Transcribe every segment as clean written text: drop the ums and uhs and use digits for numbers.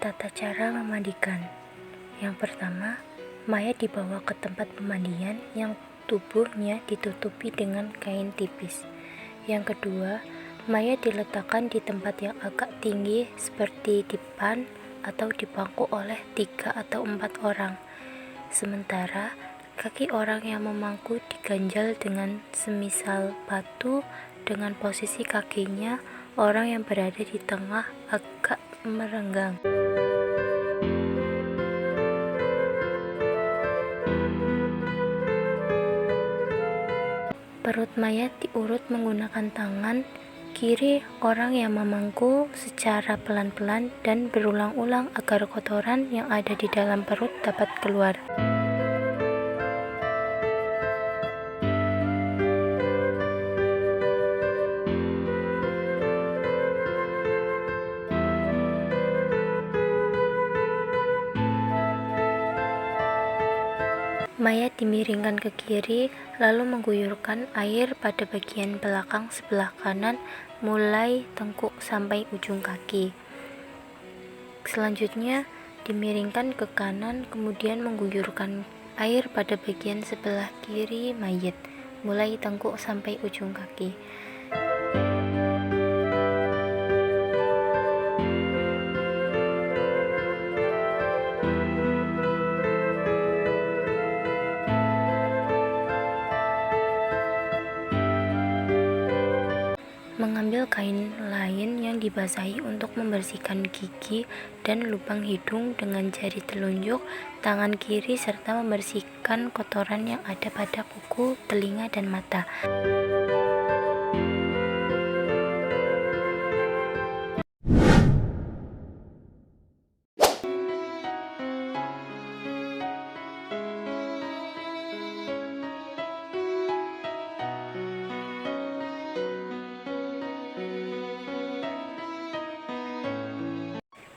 Tata cara memandikan. Yang pertama, mayat dibawa ke tempat pemandian yang tubuhnya ditutupi dengan kain tipis. Yang kedua, mayat diletakkan di tempat yang agak tinggi seperti dipan atau dipangku oleh 3 atau 4 orang. Sementara kaki orang yang memangku diganjal dengan semisal batu dengan posisi kakinya orang yang berada di tengah agak merenggang. Perut mayat diurut menggunakan tangan kiri orang yang memangku secara pelan-pelan dan berulang-ulang agar kotoran yang ada di dalam perut dapat keluar. Mayat dimiringkan ke kiri, lalu mengguyurkan air pada bagian belakang sebelah kanan, mulai tengkuk sampai ujung kaki. Selanjutnya, dimiringkan ke kanan, kemudian mengguyurkan air pada bagian sebelah kiri mayat, mulai tengkuk sampai ujung kaki. Mengambil kain lain yang dibasahi untuk membersihkan gigi dan lubang hidung dengan jari telunjuk tangan kiri serta membersihkan kotoran yang ada pada kuku, telinga, dan mata.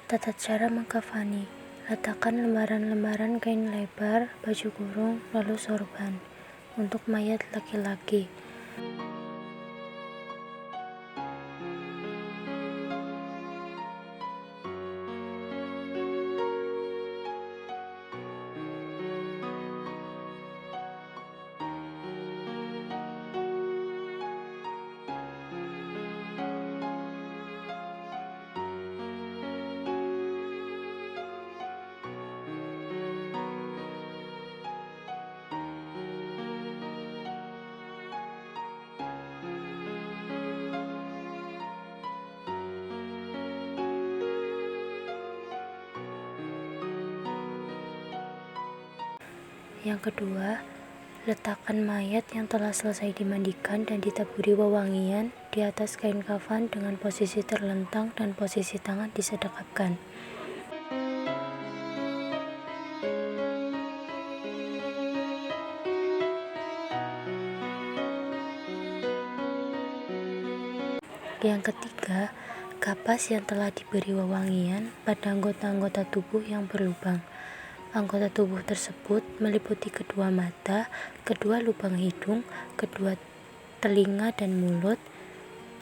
Tata cara mengkafani. Letakkan lembaran-lembaran kain lebar, baju kurung, lalu sorban. Untuk mayat laki-laki, yang kedua, letakkan mayat yang telah selesai dimandikan dan ditaburi wewangian di atas kain kafan dengan posisi terlentang dan posisi tangan disedekapkan. Yang ketiga, kapas yang telah diberi wewangian pada anggota-anggota tubuh yang berlubang. Anggota tubuh tersebut meliputi kedua mata, kedua lubang hidung, kedua telinga dan mulut.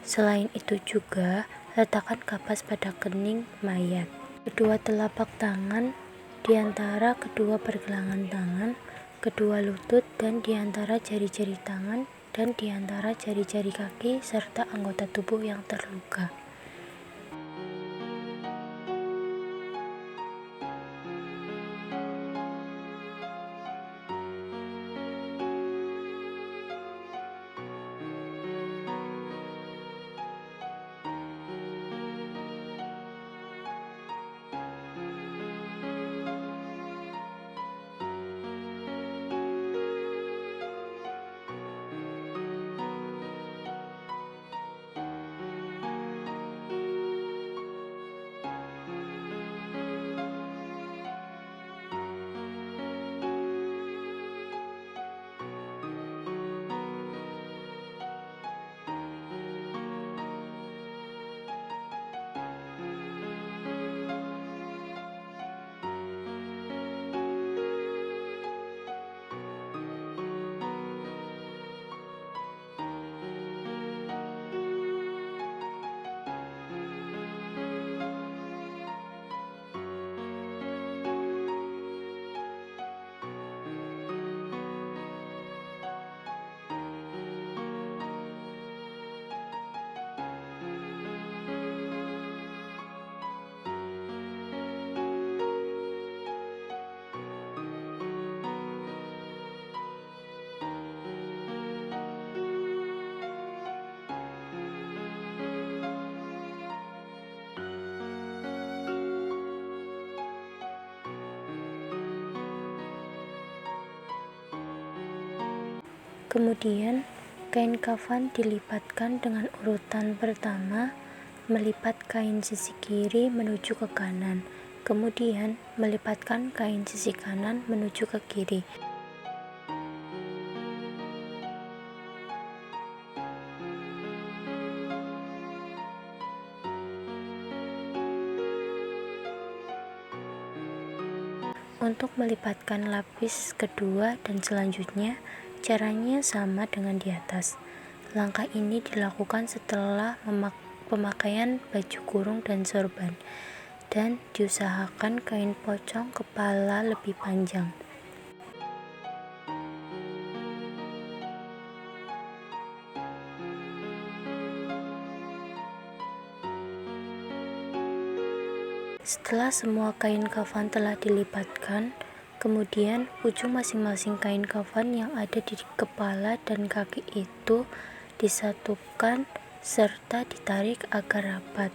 Selain itu juga, letakkan kapas pada kening mayat, kedua telapak tangan, di antara kedua pergelangan tangan, kedua lutut dan di antara jari-jari tangan, dan di antara jari-jari kaki, serta anggota tubuh yang terluka. Kemudian, kain kafan dilipatkan dengan urutan pertama, melipat kain sisi kiri menuju ke kanan, kemudian melipatkan kain sisi kanan menuju ke kiri. Untuk melipatkan lapis kedua dan selanjutnya, caranya sama dengan di atas. Langkah ini dilakukan setelah pemakaian baju kurung dan sorban, dan diusahakan kain pocong kepala lebih panjang. Setelah semua kain kafan telah dilipatkan, kemudian ujung masing-masing kain kafan yang ada di kepala dan kaki itu disatukan serta ditarik agar rapat.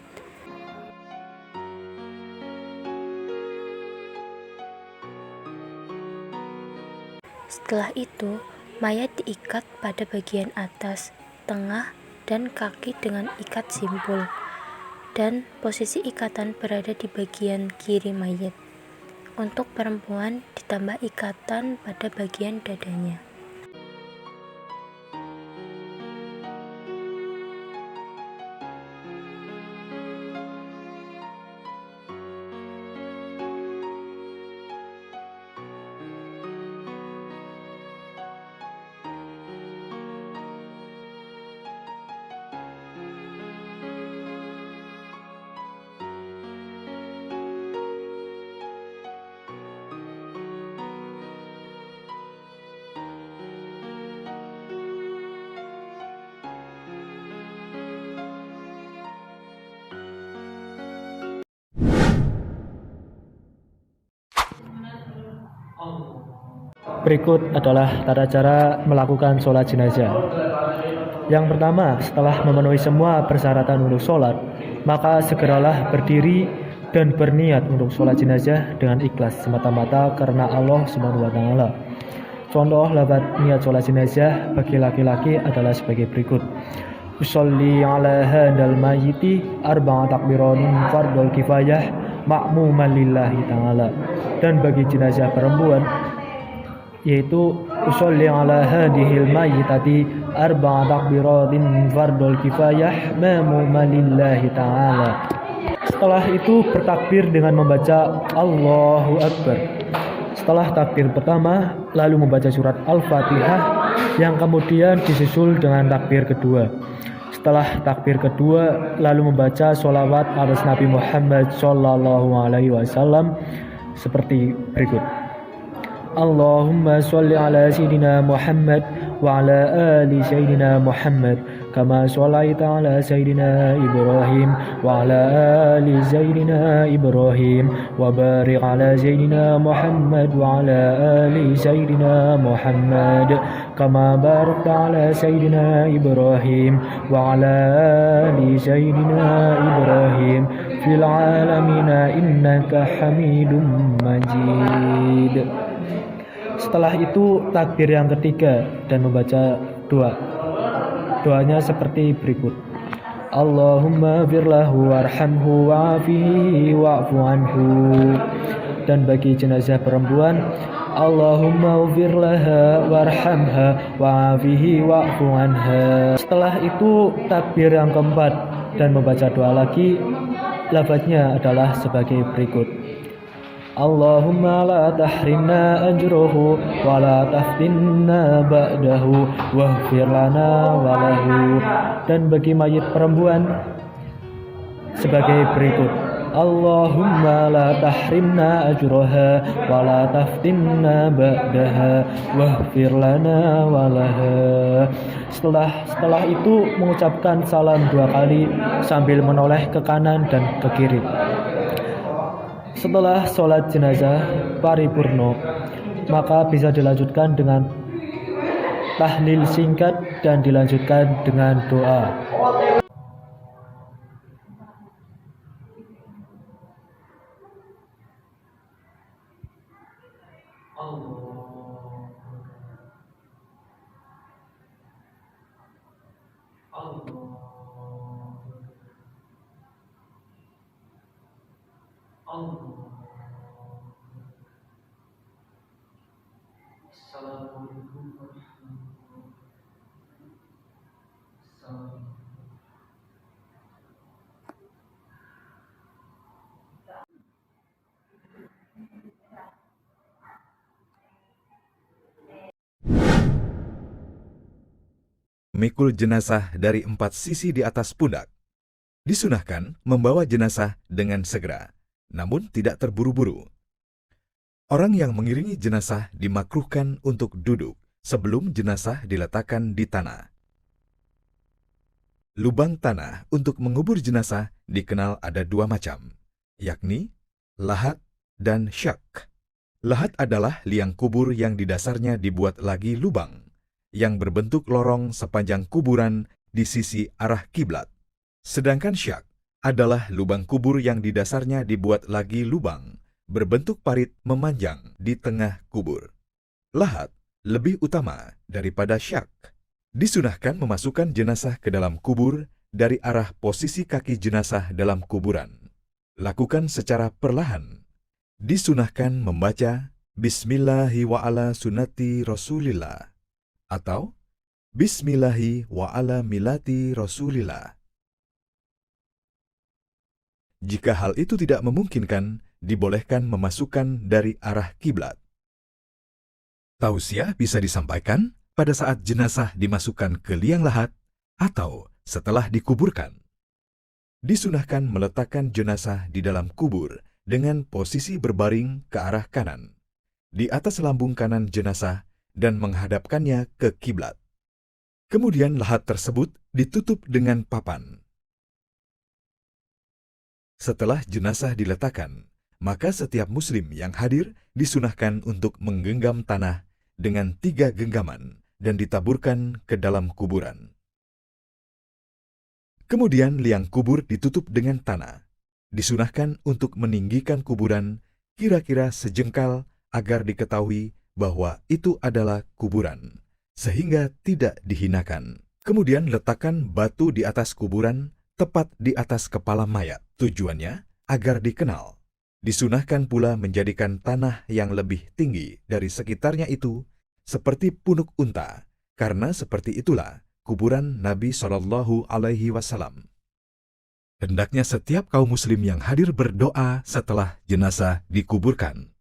Setelah itu, mayat diikat pada bagian atas, tengah, dan kaki dengan ikat simpul, dan posisi ikatan berada di bagian kiri mayat. Untuk perempuan ditambah ikatan pada bagian dadanya. Berikut adalah tata cara melakukan sholat jenazah. Yang pertama, setelah memenuhi semua persyaratan untuk sholat, maka segeralah berdiri dan berniat untuk sholat jenazah dengan ikhlas semata-mata karena Allah SWT. Contoh lafaz niat sholat jenazah bagi laki-laki adalah sebagai berikut: usolli ala hadal mayyiti arba'a takbiratin fardul kifayah ma'muman lillahi ta'ala. Dan bagi jenazah perempuan yaitu usolli ala hadhil mayyitati arba'a takbiratin fardul kifayah ma'muman lillahi ta'ala. Setelah itu bertakbir dengan membaca Allahu Akbar. Setelah takbir pertama, lalu membaca surat Al-Fatihah yang kemudian disusul dengan takbir kedua. Setelah takbir kedua, lalu membaca sholawat atas Nabi Muhammad SAW seperti berikut: Allahumma sholli ala Sayyidina Muhammad wa ala ali Sayyidina Muhammad kama shallaita ala Sayyidina Ibrahim wa ala ali Sayyidina Ibrahim wa barik ala Sayyidina Muhammad wa ala ali Sayyidina Muhammad kama barakta ala Sayyidina Ibrahim wa ala ali Sayyidina Ibrahim fil alamina innaka Hamidum Majid. Setelah itu takbir yang ketiga dan membaca doa. Doanya seperti berikut: Allahumma firlahu warhamhu wa'afihi wa'fu anhu. Dan bagi jenazah perempuan, Allahumma firlaha warhamha wa'afihi wa'fu anha. Setelah itu takbir yang keempat dan membaca doa lagi. Lafaznya adalah sebagai berikut: Allahumma la tahrimna ajruhu wa la taftinna ba'dahu waghfir lana wa lahu. Dan bagi mayit perempuan sebagai berikut: Allahumma la tahrimna ajraha wa la taftinna ba'daha waghfir lana wa laha. Setelah itu mengucapkan salam 2 kali sambil menoleh ke kanan dan ke kiri. Setelah sholat jenazah paripurno, maka bisa dilanjutkan dengan tahlil singkat dan dilanjutkan dengan doa. Memikul jenazah dari 4 sisi di atas pundak. Disunahkan membawa jenazah dengan segera, namun tidak terburu-buru. Orang yang mengiringi jenazah dimakruhkan untuk duduk sebelum jenazah diletakkan di tanah. Lubang tanah untuk mengubur jenazah dikenal ada 2 macam, yakni lahat dan syak. Lahat adalah liang kubur yang di dasarnya dibuat lagi lubang, yang berbentuk lorong sepanjang kuburan di sisi arah kiblat. Sedangkan syak adalah lubang kubur yang di dasarnya dibuat lagi lubang, berbentuk parit memanjang di tengah kubur. Lahat lebih utama daripada syak. Disunahkan memasukkan jenazah ke dalam kubur dari arah posisi kaki jenazah dalam kuburan. Lakukan secara perlahan. Disunahkan membaca Bismillahi wa ala sunnati Rasulillah atau Bismillahi wa ala milati Rasulillah. Jika hal itu tidak memungkinkan, dibolehkan memasukkan dari arah kiblat. Tausiah bisa disampaikan pada saat jenazah dimasukkan ke liang lahat atau setelah dikuburkan. Disunahkan meletakkan jenazah di dalam kubur dengan posisi berbaring ke arah kanan, di atas lambung kanan jenazah dan menghadapkannya ke kiblat. Kemudian lahat tersebut ditutup dengan papan. Setelah jenazah diletakkan, maka setiap muslim yang hadir disunahkan untuk menggenggam tanah dengan 3 genggaman dan ditaburkan ke dalam kuburan. Kemudian liang kubur ditutup dengan tanah. Disunahkan untuk meninggikan kuburan kira-kira sejengkal agar diketahui bahwa itu adalah kuburan, sehingga tidak dihinakan. Kemudian letakkan batu di atas kuburan, tepat di atas kepala mayat. Tujuannya agar dikenal. Disunahkan pula menjadikan tanah yang lebih tinggi dari sekitarnya itu seperti punuk unta, karena seperti itulah kuburan Nabi Shallallahu Alaihi Wasallam. Hendaknya setiap kaum muslim yang hadir berdoa setelah jenazah dikuburkan.